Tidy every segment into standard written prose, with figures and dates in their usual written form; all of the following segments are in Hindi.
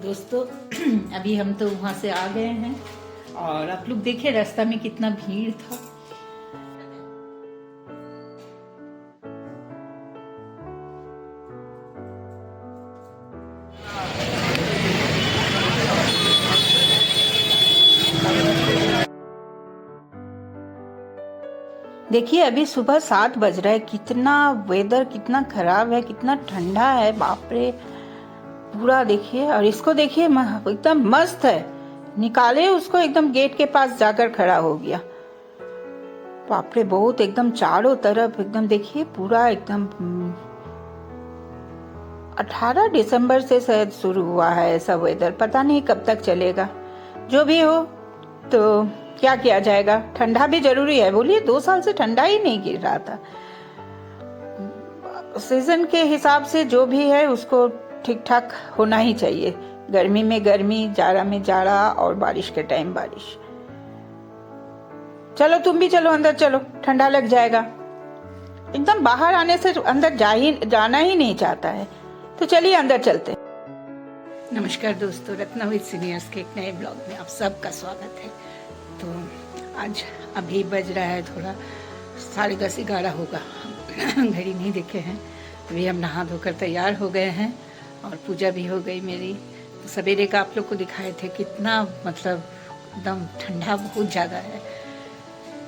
दोस्तों अभी हम तो वहाँ से आ गए हैं और आप लोग देखिए रास्ता में कितना भीड़ था। देखिए अभी सुबह 7 बज रहा है, कितना वेदर कितना खराब है, कितना ठंडा है, बाप रे। पूरा देखिए और इसको देखिए एकदम मस्त है, निकाले उसको एकदम गेट के पास जाकर खड़ा हो गया। बाप रे, बहुत एकदम चारों तरफ एकदम देखिए पूरा एकदम 18 दिसंबर से शायद शुरू हुआ है ऐसा वेदर, पता नहीं कब तक चलेगा। जो भी हो तो क्या किया जाएगा, ठंडा भी जरूरी है। बोलिए 2 साल से ठंडा ही नहीं गिर रहा था। सीजन के हिसाब से जो भी है उसको ठीक ठाक होना ही चाहिए। गर्मी में गर्मी, जाड़ा में जाड़ा और बारिश के टाइम बारिश। चलो तुम भी चलो अंदर, चलो ठंडा लग जाएगा। एकदम बाहर आने से अंदर जाना ही नहीं चाहता है, तो चलिए अंदर चलते हैं। नमस्कार दोस्तों, रत्नाविद सीनियर्स के एक नए ब्लॉग में आप सबका स्वागत है। तो आज अभी बज रहा है थोड़ा 10:30-11 होगा, घड़ी नहीं देखे हैं। अभी हम नहा धोकर तैयार हो गए हैं और पूजा भी हो गई मेरी। तो सवेरे का आप लोग को दिखाए थे कितना मतलब एकदम ठंडा बहुत ज़्यादा है,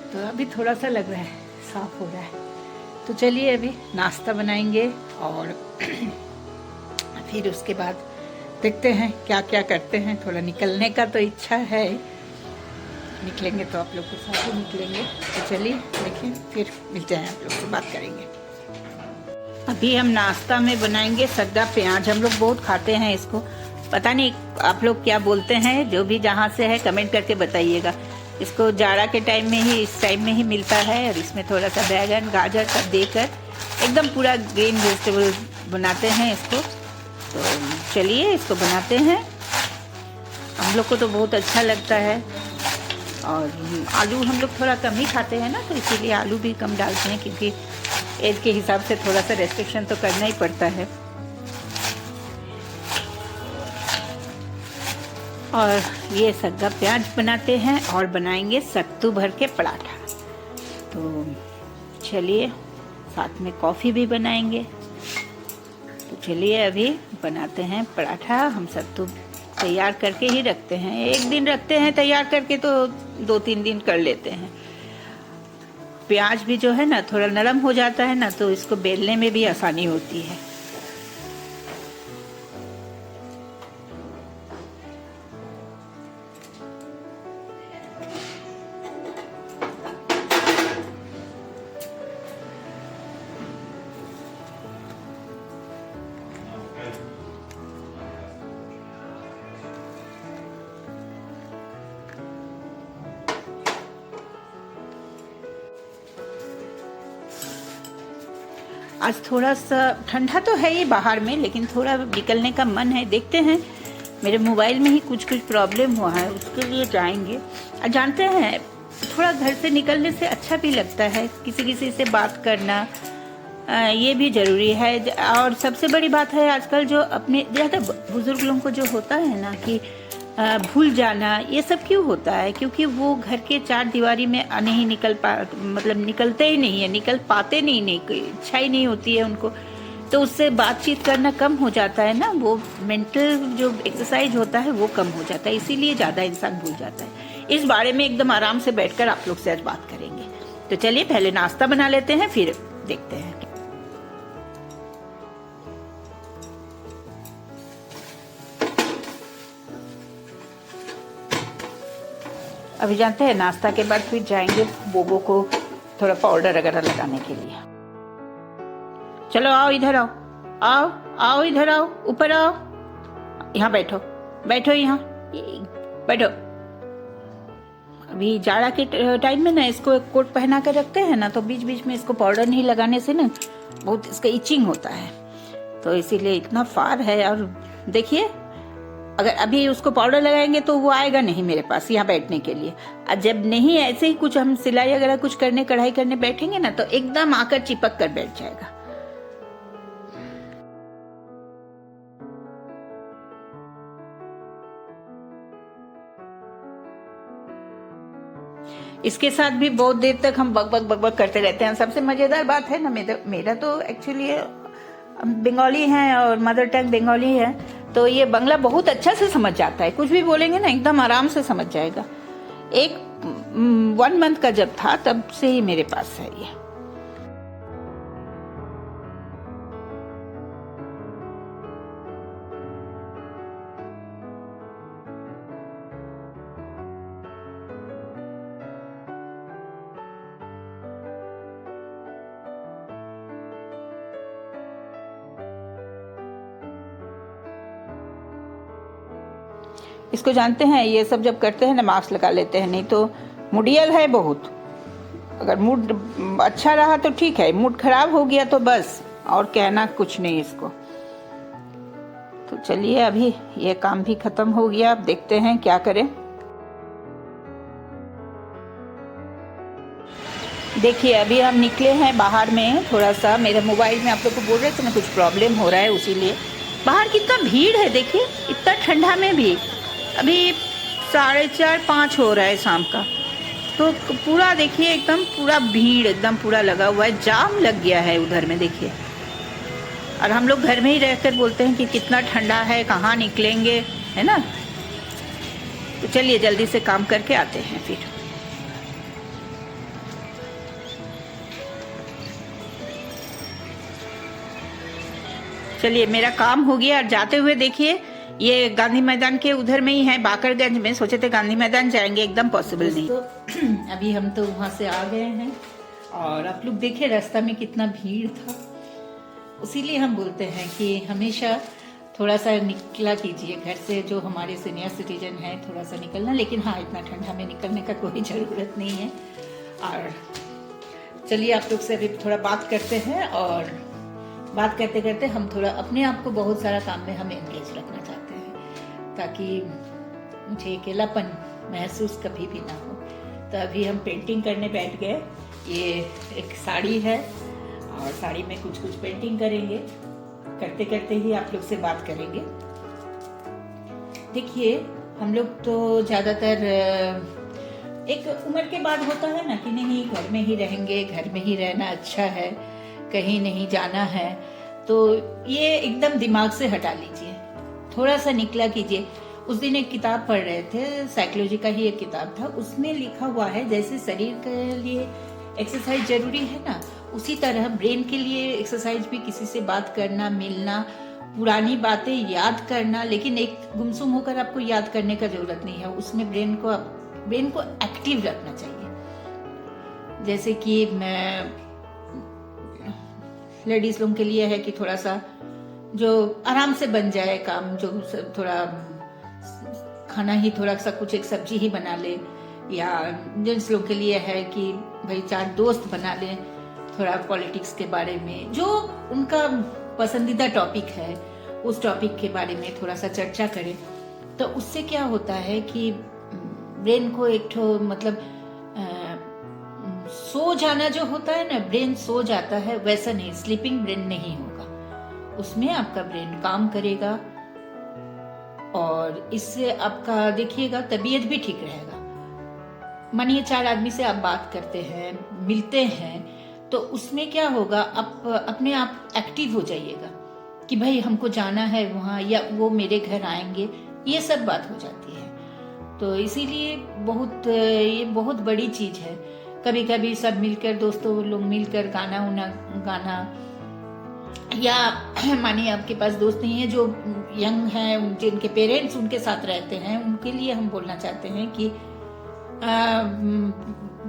तो अभी थोड़ा सा लग रहा है साफ हो रहा है। तो चलिए अभी नाश्ता बनाएंगे और फिर उसके बाद देखते हैं क्या क्या करते हैं। थोड़ा निकलने का तो इच्छा है, निकलेंगे तो आप लोग के साथ ही निकलेंगे। तो चलिए देखिए, फिर मिलते हैं, आप लोग से बात करेंगे। अभी हम नाश्ता में बनाएंगे सग्गा प्याज। हम लोग बहुत खाते हैं इसको, पता नहीं आप लोग क्या बोलते हैं। जो भी जहाँ से है कमेंट करके बताइएगा। इसको जाड़ा के टाइम में ही, इस टाइम में ही मिलता है और इसमें थोड़ा सा बैगन गाजर सब देकर एकदम पूरा ग्रीन वेजिटेबल बनाते हैं इसको। तो चलिए इसको बनाते हैं। हम लोग को तो बहुत अच्छा लगता है और आलू हम लोग थोड़ा कम ही खाते हैं ना, तो इसीलिए आलू भी कम डालते हैं, क्योंकि एज के हिसाब से थोड़ा सा रेस्ट्रिक्शन तो करना ही पड़ता है। और ये सग्गा प्याज बनाते हैं और बनाएंगे सत्तू भर के पराठा। तो चलिए साथ में कॉफ़ी भी बनाएंगे। तो चलिए अभी बनाते हैं पराठा। हम सत्तू तैयार करके ही रखते हैं, एक दिन रखते हैं तैयार करके तो 2-3 दिन कर लेते हैं। प्याज भी जो है ना थोड़ा नरम हो जाता है ना, तो इसको बेलने में भी आसानी होती है। आज थोड़ा सा ठंडा तो है ही बाहर में, लेकिन थोड़ा निकलने का मन है। देखते हैं, मेरे मोबाइल में ही कुछ प्रॉब्लम हुआ है, उसके लिए जाएंगे। और जानते हैं थोड़ा घर से निकलने से अच्छा भी लगता है, किसी किसी से बात करना ये भी ज़रूरी है। और सबसे बड़ी बात है आजकल जो अपने ज़्यादा बुजुर्ग लोगों को जो होता है ना कि भूल जाना, ये सब क्यों होता है, क्योंकि वो घर के 4 दीवारी में नहीं मतलब निकलते ही नहीं है, निकल पाते नहीं, इच्छा ही नहीं होती है उनको। तो उससे बातचीत करना कम हो जाता है ना, वो मेंटल जो एक्सरसाइज होता है वो कम हो जाता है, इसीलिए ज़्यादा इंसान भूल जाता है। इस बारे में एकदम आराम से बैठकर आप लोग से आज बात करेंगे। तो चलिए पहले नाश्ता बना लेते हैं, फिर देखते हैं। अभी जानते हैं नाश्ता के बाद फिर जाएंगे बोबो को थोड़ा पाउडर वगैरह लगाने के लिए। चलो आओ इधर आओ, आओ आओ इधर आओ, ऊपर आओ, यहाँ बैठो, बैठो यहाँ बैठो। अभी जाड़ा के टाइम में ना इसको एक कोट पहना कर रखते हैं ना, तो बीच बीच में इसको पाउडर नहीं लगाने से ना बहुत इसका इचिंग होता है, तो इसीलिए इतना फार है। और देखिए अगर अभी उसको पाउडर लगाएंगे तो वो आएगा नहीं मेरे पास यहाँ बैठने के लिए। और जब नहीं ऐसे ही कुछ हम सिलाई वगैरह कुछ करने, कढ़ाई करने बैठेंगे ना, तो एकदम आकर चिपक कर बैठ जाएगा। इसके साथ भी बहुत देर तक हम बक बक बक बक करते रहते हैं। सबसे मजेदार बात है ना, मेरा तो एक्चुअली बंगाली है और मदर टंग बंगाली है, तो ये बंगला बहुत अच्छा से समझ जाता है। कुछ भी बोलेंगे ना एकदम आराम से समझ जाएगा। 1 मंथ का जब था तब से ही मेरे पास है ये। इसको जानते हैं, ये सब जब करते हैं ना मास्क लगा लेते हैं, नहीं तो मुडियल है बहुत। अगर मूड अच्छा रहा तो ठीक है, मूड खराब हो गया तो बस और कहना कुछ नहीं इसको। तो चलिए अभी ये काम भी खत्म हो गया, अब देखते हैं क्या करें। देखिए अभी हम निकले हैं बाहर में, थोड़ा सा मेरे मोबाइल में आप लोग को बोल रहे थे ना कुछ प्रॉब्लम हो रहा है, उसीलिए बाहर कितना भीड़ है। देखिए इतना ठंडा में भी, अभी 4:30-5 हो रहा है शाम का, तो पूरा देखिए एकदम पूरा भीड़ एकदम पूरा लगा हुआ है, जाम लग गया है उधर में देखिए। और हम लोग घर में ही रहकर बोलते हैं कि कितना ठंडा है, कहाँ निकलेंगे, है ना। तो चलिए जल्दी से काम करके आते हैं फिर। चलिए मेरा काम हो गया। और जाते हुए देखिए ये गांधी मैदान के उधर में ही है, बाकरगंज में। सोचे थे गांधी मैदान जाएंगे, एकदम पॉसिबल नहीं। तो अभी हम तो वहाँ से आ गए हैं और आप लोग देखिए रास्ता में कितना भीड़ था। इसीलिए हम बोलते हैं कि हमेशा थोड़ा सा निकला कीजिए घर से, जो हमारे सीनियर सिटीजन है थोड़ा सा निकलना। लेकिन हाँ, इतना ठंडा में निकलने का कोई ज़रूरत नहीं है। और चलिए आप लोग से अभी थोड़ा बात करते हैं, और बात करते करते हम थोड़ा अपने आप को बहुत सारा काम में हम एंगेज रखना चाहते हैं, ताकि मुझे अकेलापन महसूस कभी भी ना हो। तो अभी हम पेंटिंग करने बैठ गए। ये एक साड़ी है और साड़ी में कुछ कुछ पेंटिंग करेंगे। करते करते ही आप लोग से बात करेंगे। देखिए हम लोग तो ज़्यादातर एक उम्र के बाद होता है ना कि नहीं घर में ही रहेंगे, घर में ही रहना अच्छा है, कहीं नहीं जाना है। तो ये एकदम दिमाग से हटा लीजिए, थोड़ा सा निकला कीजिए। उस दिन एक किताब पढ़ रहे थे, साइकोलॉजी का ही एक किताब था, उसमें लिखा हुआ है जैसे शरीर के लिए एक्सरसाइज जरूरी है ना, उसी तरह ब्रेन के लिए एक्सरसाइज भी किसी से बात करना, मिलना, पुरानी बातें याद करना। लेकिन एक गुमसुम होकर आपको याद करने का जरूरत नहीं है, उसमें ब्रेन को एक्टिव रखना चाहिए। जैसे कि मैं लेडीज लोगों के लिए है कि थोड़ा सा जो आराम से बन जाए काम, जो थोड़ा खाना ही थोड़ा सा कुछ एक सब्जी ही बना ले, या जेंट्स लोग के लिए है कि भाई 4 दोस्त बना ले, थोड़ा पॉलिटिक्स के बारे में जो उनका पसंदीदा टॉपिक है उस टॉपिक के बारे में थोड़ा सा चर्चा करें। तो उससे क्या होता है कि ब्रेन को एक ठो मतलब सो जाना जो होता है ना, ब्रेन सो जाता है, वैसा नहीं, स्लीपिंग ब्रेन नहीं होगा, उसमें आपका ब्रेन काम करेगा और इससे आपका देखिएगा तबीयत भी ठीक रहेगा। मानिए 4 आदमी से आप बात करते हैं, मिलते हैं, तो उसमें क्या होगा, आप अपने आप एक्टिव हो जाइएगा कि भाई हमको जाना है वहाँ, या वो मेरे घर आएंगे, ये सब बात हो जाती है। तो इसीलिए ये बहुत बड़ी चीज है। कभी कभी सब मिलकर, दोस्तों लोग मिलकर गाना, या मानिए आपके पास दोस्त नहीं है जो यंग हैं, जिनके पेरेंट्स उनके साथ रहते हैं, उनके लिए हम बोलना चाहते हैं कि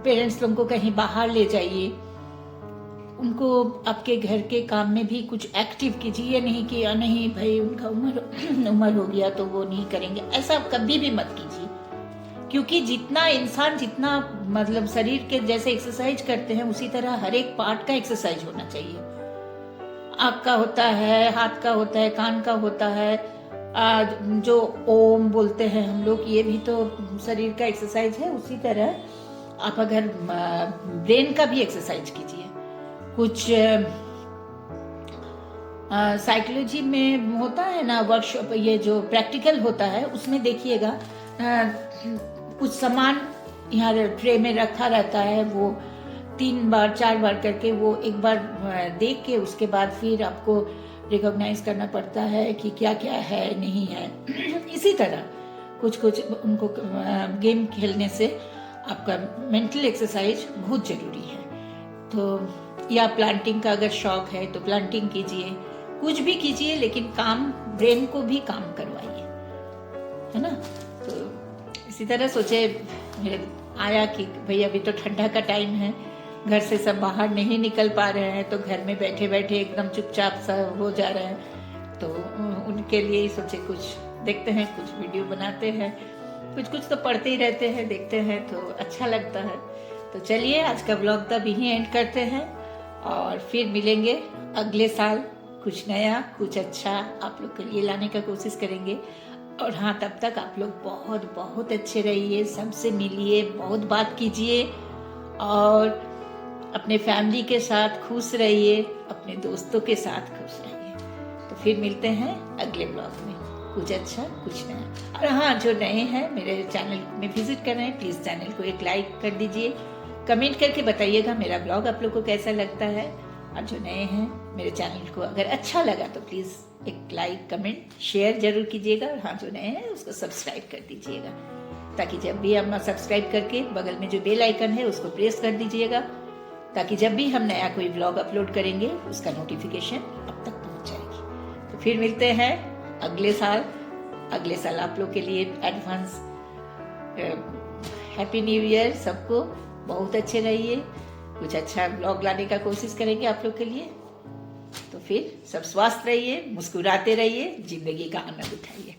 पेरेंट्स लोगों को कहीं बाहर ले जाइए, उनको आपके घर के काम में भी कुछ एक्टिव कीजिए। ये नहीं कि नहीं भाई उनका उम्र हो गया तो वो नहीं करेंगे, ऐसा कभी भी मत कीजिए। क्योंकि जितना मतलब शरीर के जैसे एक्सरसाइज करते हैं उसी तरह हर एक पार्ट का एक्सरसाइज होना चाहिए। आँख का होता है, हाथ का होता है, कान का होता है, जो ओम बोलते हैं हम लोग, ये भी तो शरीर का एक्सरसाइज है। उसी तरह आप अगर ब्रेन का भी एक्सरसाइज कीजिए। कुछ साइकोलॉजी में होता है ना वर्कशॉप, ये जो प्रैक्टिकल होता है उसमें देखिएगा कुछ सामान यहाँ ट्रे में रखा रहता है, वो 3 बार 4 बार करके वो एक बार देख के उसके बाद फिर आपको रिकॉग्नाइज करना पड़ता है कि क्या क्या है नहीं है। इसी तरह कुछ कुछ उनको गेम खेलने से आपका मेंटल एक्सरसाइज बहुत ज़रूरी है। तो या प्लांटिंग का अगर शौक है तो प्लांटिंग कीजिए, कुछ भी कीजिए, लेकिन काम ब्रेन को भी काम करवाइए, है ना। तो इसी तरह सोचे मेरे आया कि भाई अभी तो ठंडा का टाइम है, घर से सब बाहर नहीं निकल पा रहे हैं, तो घर में बैठे बैठे एकदम चुपचाप सा हो जा रहे हैं, तो उनके लिए ही सोचे कुछ देखते हैं, कुछ वीडियो बनाते हैं, कुछ कुछ तो पढ़ते ही रहते हैं, देखते हैं तो अच्छा लगता है। तो चलिए आज का ब्लॉग तब यहीं एंड करते हैं और फिर मिलेंगे अगले साल, कुछ नया कुछ अच्छा आप लोग के लिए लाने का कोशिश करेंगे। और हाँ, तब तक आप लोग बहुत बहुत अच्छे रहिए, सबसे मिलिए, बहुत बात कीजिए और अपने फैमिली के साथ खुश रहिए, अपने दोस्तों के साथ खुश रहिए। तो फिर मिलते हैं अगले ब्लॉग में, कुछ अच्छा कुछ नया। और हाँ, जो नए हैं मेरे चैनल में विजिट कर रहे हैं, प्लीज़ चैनल को एक लाइक कर दीजिए, कमेंट करके बताइएगा मेरा ब्लॉग आप लोग को कैसा लगता है। और जो नए हैं मेरे चैनल को अगर अच्छा लगा तो प्लीज़ एक लाइक कमेंट शेयर जरूर कीजिएगा। और हाँ, जो नए हैं उसको सब्सक्राइब कर दीजिएगा, ताकि जब भी हम सब्सक्राइब करके बगल में जो बेल आइकन है उसको प्रेस कर दीजिएगा, ताकि जब भी हम नया कोई ब्लॉग अपलोड करेंगे उसका नोटिफिकेशन अब तक पहुंच जाएगी। तो फिर मिलते हैं अगले साल। अगले साल आप लोग के लिए एडवांस हैप्पी न्यू ईयर। सबको बहुत अच्छे रहिए, कुछ अच्छा ब्लॉग लाने का कोशिश करेंगे आप लोग के लिए। तो फिर सब स्वस्थ रहिए, मुस्कुराते रहिए, जिंदगी का आनंद उठाइए।